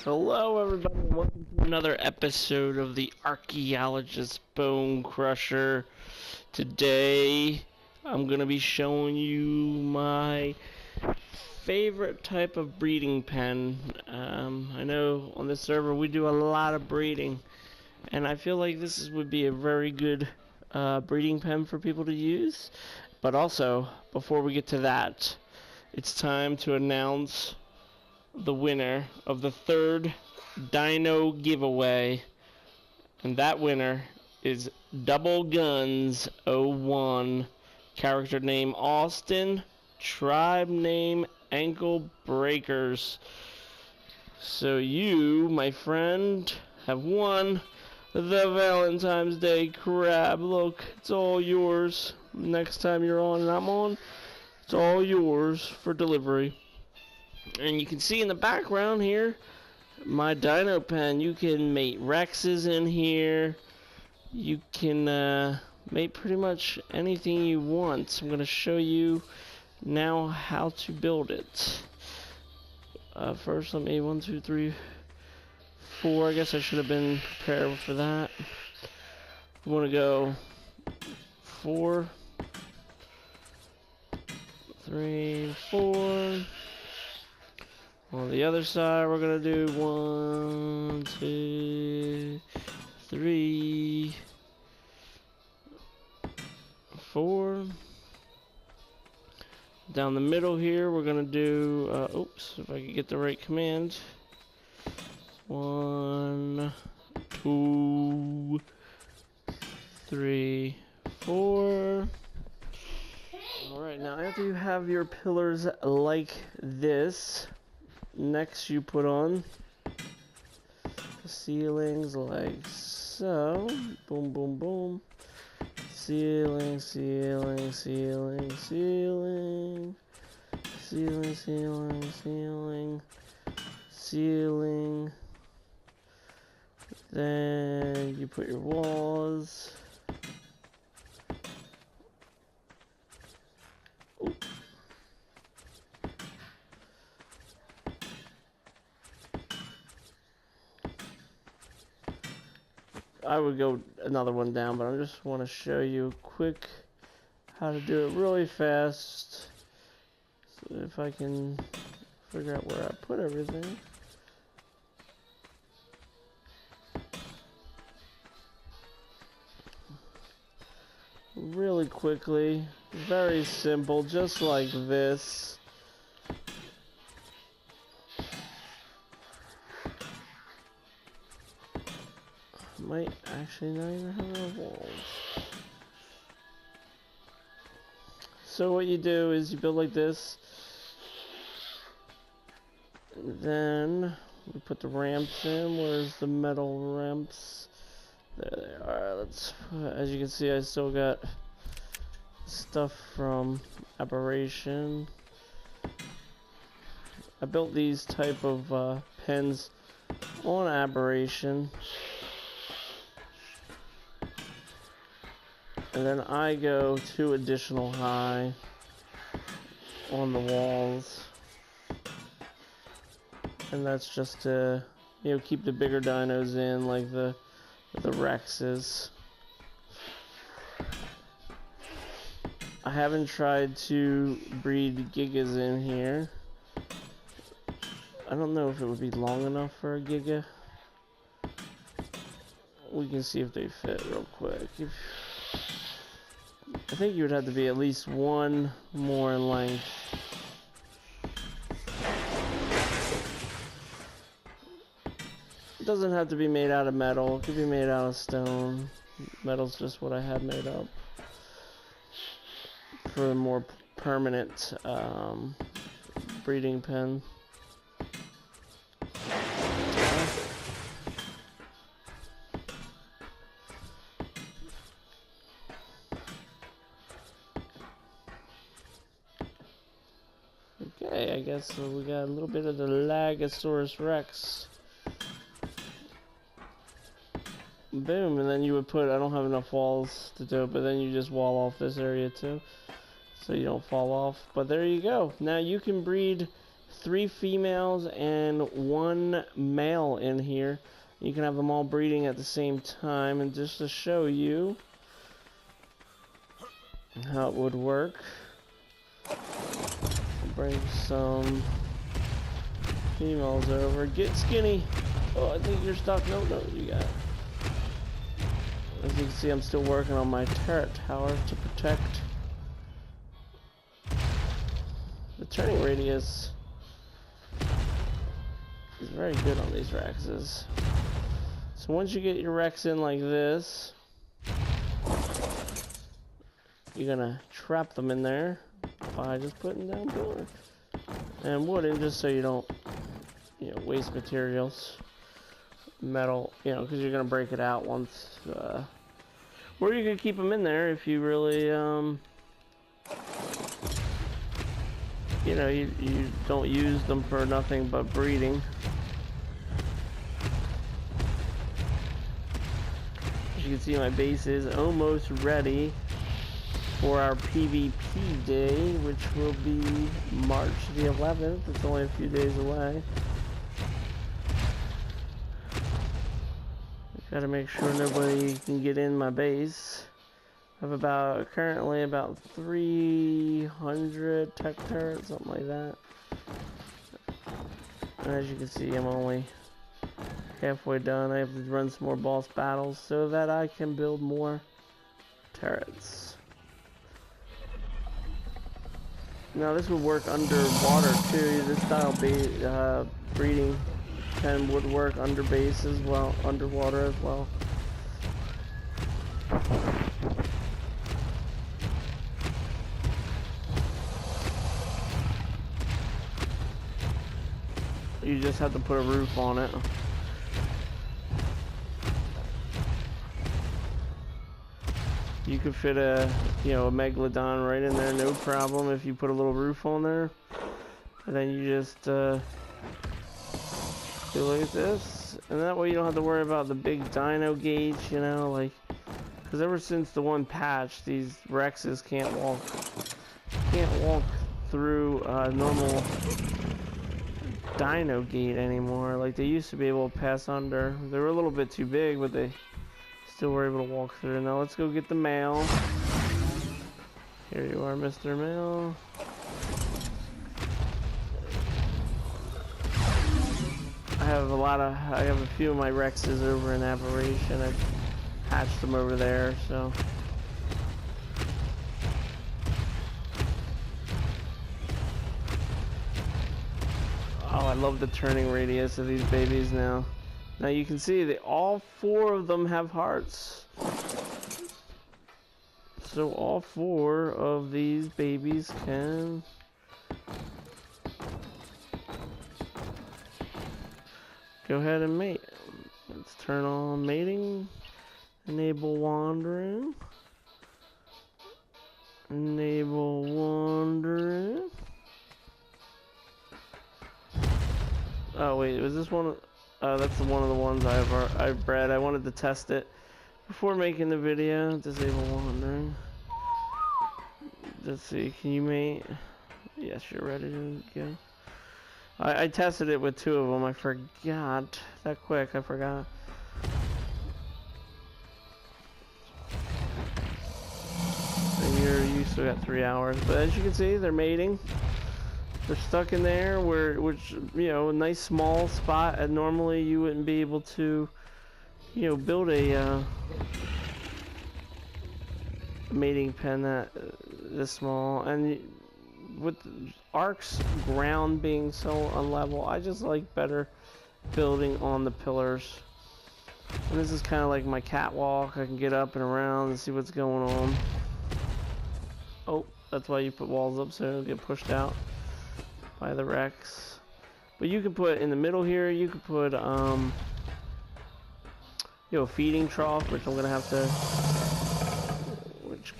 Hello everybody, and welcome to another episode of the ARKhaeologist Bone Crusher. Today, I'm going to be showing you my favorite type of breeding pen. I know on this server we do a lot of breeding, and I feel like this would be a very good breeding pen for people to use. But also, before we get to that, it's time to announce the winner of the third dino giveaway, and that winner is Double Guns 01, character name Austin, tribe name Ankle Breakers. So you, my friend, have won the Valentine's Day crab. Look, it's all yours. Next time you're on and I'm on, it's all yours for delivery. And you can see in the background here my dino pen. You can mate Rexes in here. You can mate pretty much anything you want. I'm going to show you now how to build it. First, let me 1, 2, 3, 4. I guess I should have been prepared for that. We want to go 4, 3, 4. On the other side, we're gonna do 1, 2, 3, 4. Down the middle here, we're gonna do, oops, if I could get the right command. 1, 2, 3, 4. Alright, now after you have your pillars like this, next you put on the ceilings like so. Boom, boom, boom. Ceiling, ceiling, ceiling, ceiling. Ceiling, ceiling, ceiling. Ceiling. Then you put your walls. Ooh. I would go another one down, but I just want to show you quick how to do it really fast. So if I can figure out where I put everything. Really quickly, very simple, just like this. Might actually not even have enough walls. So what you do is you build like this. Then we put the ramps in. Where's the metal ramps? There they are. Let's. As you can see, I still got stuff from Aberration. I built these type of pens on Aberration. And then I go 2 additional high on the walls. And that's just to, you know, keep the bigger dinos in, like the Rexes. I haven't tried to breed Gigas in here. I don't know if it would be long enough for a Giga. We can see if they fit real quick. I think you would have to be at least 1 more in length. It doesn't have to be made out of metal. It could be made out of stone. Metal's just what I had made up for a more permanent breeding pen. Okay, I guess we got a little bit of the Lagosaurus Rex. Boom, and then you would put, I don't have enough walls to do it, but then you just wall off this area too. so you don't fall off. But there you go. Now you can breed 3 females and 1 male in here. You can have them all breeding at the same time. And just to show you how it would work, I'll bring some females over. Get skinny. Oh, I think you're stuck. No, you got it. As you can see, I'm still working on my turret tower to protect the turning radius. Is very good on these Rexes. So once you get your Rex in like this, you're gonna trap them in there by just putting down pillar and wooden, just so you don't, waste materials, metal, because you're gonna break it out once. Or you can keep them in there if you really, you don't use them for nothing but breeding. As you can see, my base is almost ready for our PvP day, which will be March the 11th. It's only a few days away. Gotta make sure nobody can get in my base. I have currently about 300 tech turrets, something like that. And as you can see, I'm only halfway done. I have to run some more boss battles so that I can build more turrets. Now this would work underwater too. This style breeding would work under base as well, underwater as well. You just have to put a roof on it. You could fit a megalodon right in there, no problem, if you put a little roof on there. And then you just do like this, and that way you don't have to worry about the big dino gauge, because ever since the one patch, these Rexes can't walk through normal dino gate anymore. Like they used to be able to pass under. They were a little bit too big, but they still were able to walk through. Now let's go get the male. Here you are, Mr. Male. I have a few of my Rexes over in Aberration. I've hatched them over there, so. Oh, I love the turning radius of these babies now. Now you can see that all 4 of them have hearts. So all 4 of these babies can go ahead and mate. Let's turn on mating. Enable wandering. Enable wandering. Oh wait, was this one? That's one of the ones I've bred. I wanted to test it before making the video. Disable wandering. Let's see, can you mate? Yes, you're ready to go. I tested it with 2 of them. I forgot that quick. I forgot. And you still got 3 hours, but as you can see, they're mating. They're stuck in there, which a nice small spot, and normally you wouldn't be able to, build a mating pen this small. And with Ark's ground being so unlevel, I just like better building on the pillars. And this is kind of like my catwalk. I can get up and around and see what's going on. Oh, that's why you put walls up, so it'll get pushed out by the Rex. But you can put in the middle here, you could put a feeding trough, which I'm gonna have to,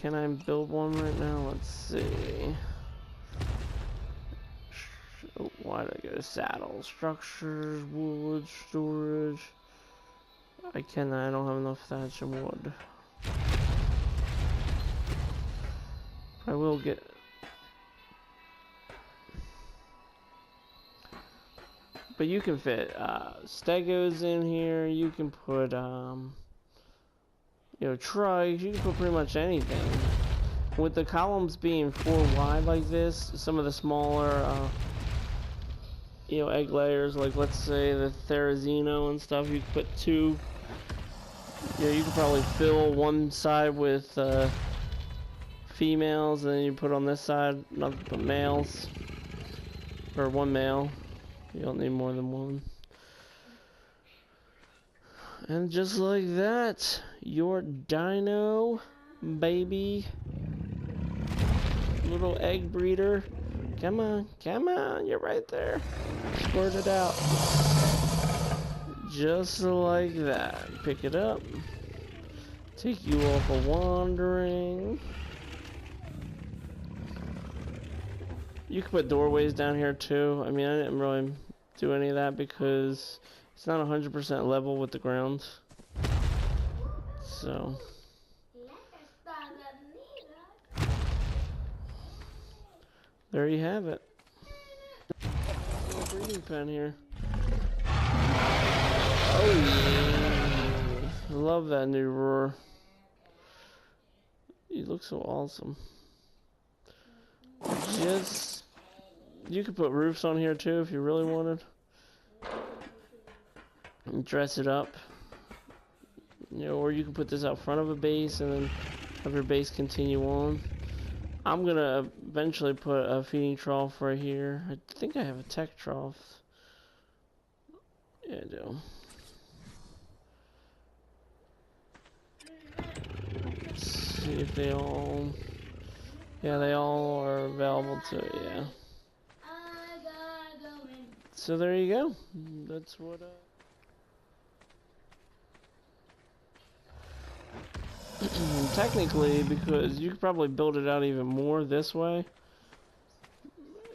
can I build one right now? Let's see. Oh, why did I go to saddle? Structures, wood, storage. I don't have enough thatch and wood. I will get But you can fit stegos in here. You can put you know, trikes. You can put pretty much anything. With the columns being 4 wide like this, some of the smaller you know, egg layers, like let's say the Therizino and stuff, you could put 2. You know, you could probably fill one side with females, and then you put on this side nothing but males, or 1 male. You don't need more than 1. And just like that, your dino baby little egg breeder. Come on, you're right there. Squirt it out. Just like that. Pick it up. Take you off of wandering. You can put doorways down here too. I mean, I didn't really do any of that because it's not 100% level with the ground. So there you have it. Little breeding pen here. Oh yeah. I love that new roar. You look so awesome. Just, you could put roofs on here too if you really wanted. And dress it up. You know, or you can put this out front of a base and then have your base continue on. I'm gonna eventually put a feeding trough right here. I think I have a tech trough. Yeah, I do. Let's see if they all... Yeah, they all are available too, yeah. So there you go. That's what technically, because you could probably build it out even more this way.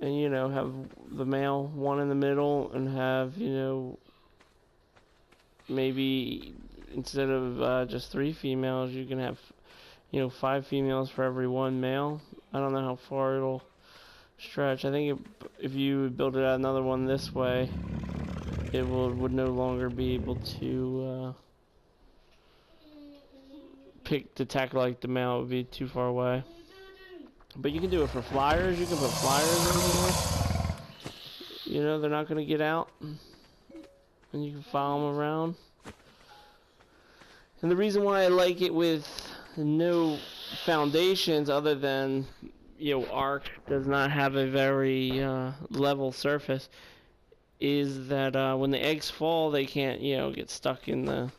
And, you know, have the male one in the middle and have, you know, maybe instead of just 3 females, you can have, you know, 5 females for every 1 male. I don't know how far it'll stretch. I think if you build it out another one this way, it would no longer be able to tackle like the male. It would be too far away. But you can do it for flyers. You can put flyers in here. You know, they're not going to get out. And you can follow them around. And the reason why I like it with no foundations other than, you know, Ark does not have a very level surface, is that when the eggs fall, they can't, you know, get stuck in the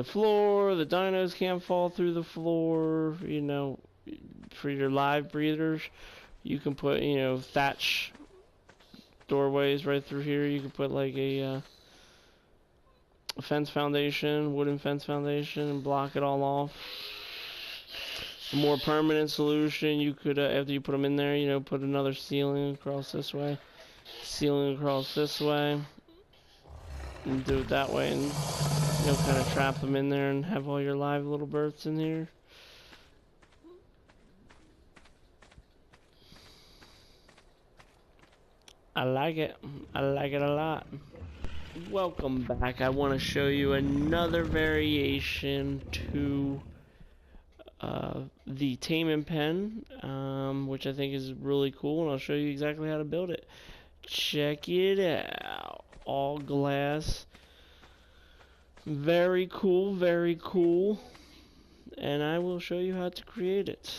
floor. The dinos can't fall through the floor. You know, for your live breeders, you can put, you know, thatch doorways right through here. You can put like a fence foundation, wooden fence foundation, and block it all off. A more permanent solution, you could, after you put them in there, you know, put another ceiling across this way, ceiling across this way, and do it that way, and, you know, kind of trap them in there and have all your live little births in here. I like it. I like it a lot. Welcome back. I want to show you another variation to the Tame Pen, which I think is really cool, and I'll show you exactly how to build it. Check it out. All glass. Very cool, very cool. And I will show you how to create it.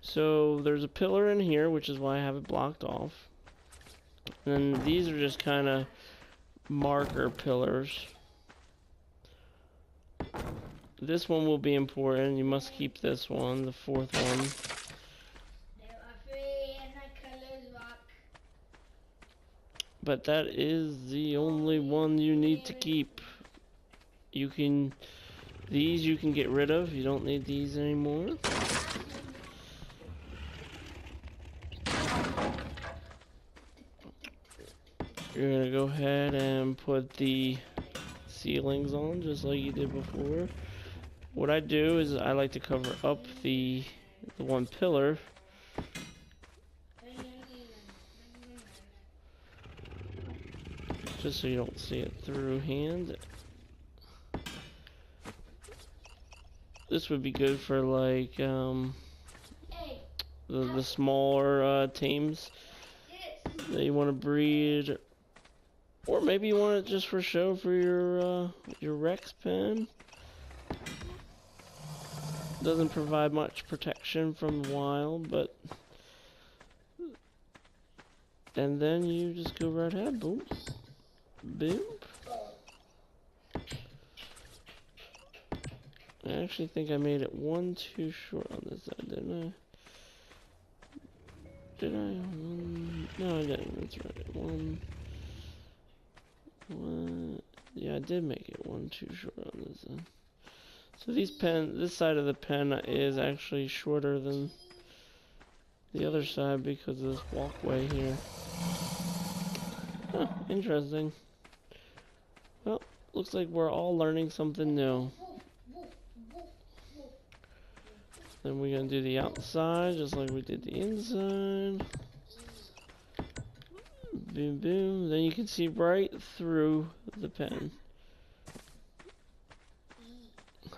So there's a pillar in here, which is why I have it blocked off. And these are just kind of marker pillars. This one will be important. You must keep this one, the 4th one. But that is the only one you need to keep. You can, these you can get rid of. You don't need these anymore. You're gonna go ahead and put the ceilings on just like you did before. What I do is I like to cover up the one pillar just so you don't see it through hand. This would be good for like the smaller teams that you want to breed, or maybe you want it just for show for your Rex pen. Doesn't provide much protection from the wild, but and then you just go right ahead, boom, boom. I actually think I made it one too short on this side, didn't I? Did I? No, I didn't. That's right. One. Yeah, I did make it one too short on this side. So this side of the pen is actually shorter than the other side because of this walkway here. Huh, interesting. Well, looks like we're all learning something new. Then we're gonna do the outside just like we did the inside. Boom, boom. Then you can see right through the pen.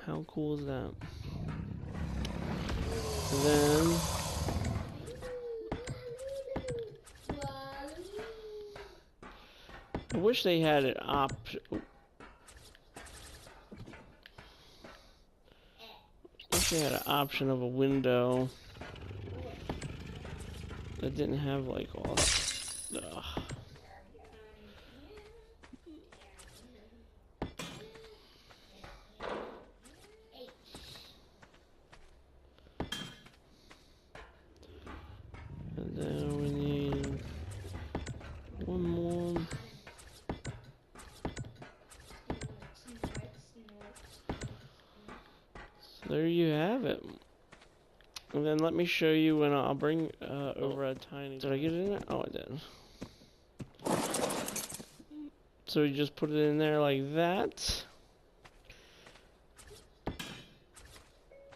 How cool is that? And then I wish they had an option. Wish they had an option of a window that didn't have like all that stuff. And then we need one more. So there you have it. And then let me show you when I'll bring over a tiny... Did I get it in there? Oh, I did. So you just put it in there like that.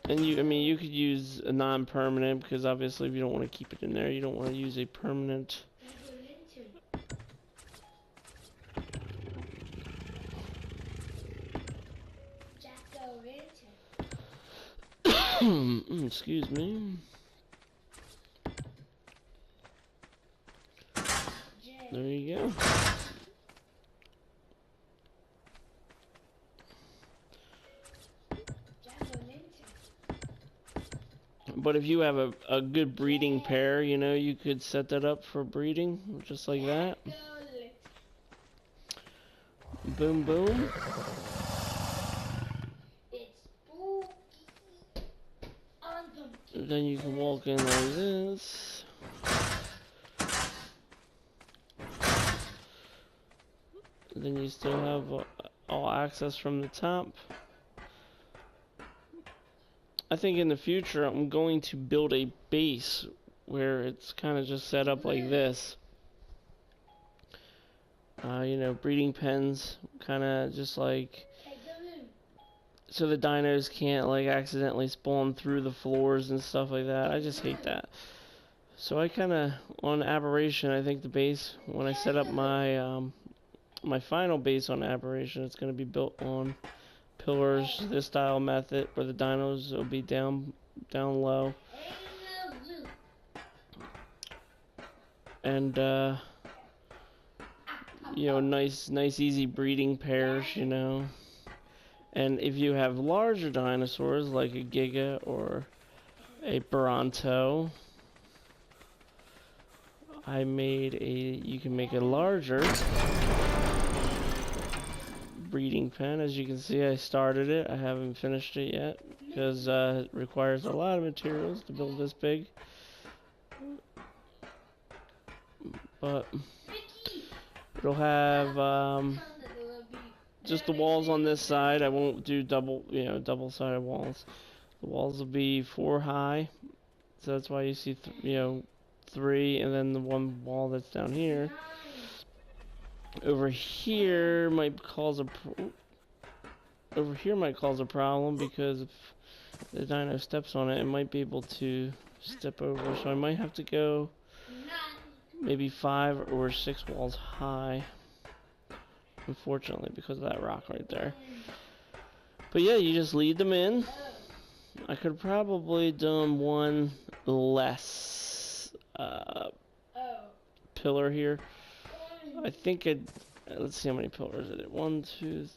And I mean, you could use a non-permanent because obviously if you don't want to keep it in there, you don't want to use a permanent. Excuse me. There you go. But if you have a good breeding pair, you know, you could set that up for breeding, just like that. Boom, boom. Then you can walk in like this. Then you still have all access from the top. I think in the future I'm going to build a base where it's kind of just set up like this. You know, breeding pens, kind of just like, so the dinos can't like accidentally spawn through the floors and stuff like that. I just hate that. So I kind of, on Aberration, I think the base, when I set up my my final base on Aberration, it's going to be built on pillars, this style method, where the dinos will be down low. And you know, nice easy breeding pairs, you know. And if you have larger dinosaurs like a Giga or a Bronto, you can make a larger breeding pen. As you can see, I started it. I haven't finished it yet because it requires a lot of materials to build this big. But it'll have just the walls on this side. I won't do double-sided walls. The walls will be 4 high, so that's why you see 3, and then the one wall that's down here. Over here might cause a problem because if the dino steps on it, it might be able to step over. So I might have to go maybe 5 or 6 walls high. unfortunately, because of that rock right there. But yeah, you just lead them in. I could probably done one less pillar here. I think let's see how many pillars it is. 1, 2,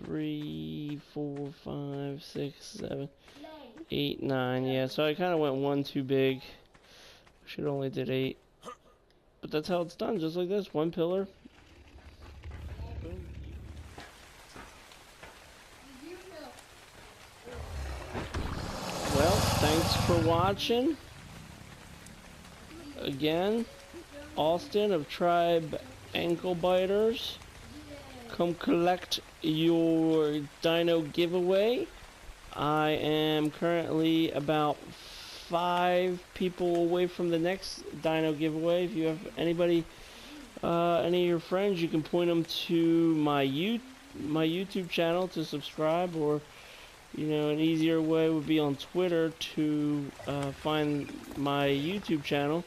3, 4, 5, 6, 7, 8, 9. Yeah, so I kind of went one too big. Should only did 8. But that's how it's done, just like this. One pillar. Boom. Well, thanks for watching. Again, Austin of Tribe Ankle Biters. Come collect your dino giveaway. I am currently about 5 people away from the next dino giveaway. If you have anybody, any of your friends, you can point them to my YouTube channel to subscribe, or an easier way would be on Twitter to find my YouTube channel,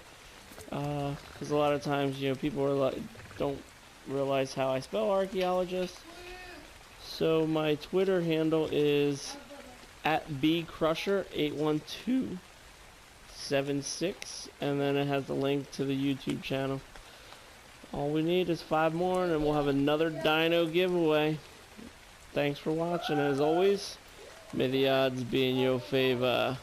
because a lot of times people don't realize how I spell archaeologist. So my Twitter handle is @bcrusher81276, and then it has the link to the YouTube channel. All we need is 5 more, and we'll have another dino giveaway. Thanks for watching. As always, may the odds be in your favor.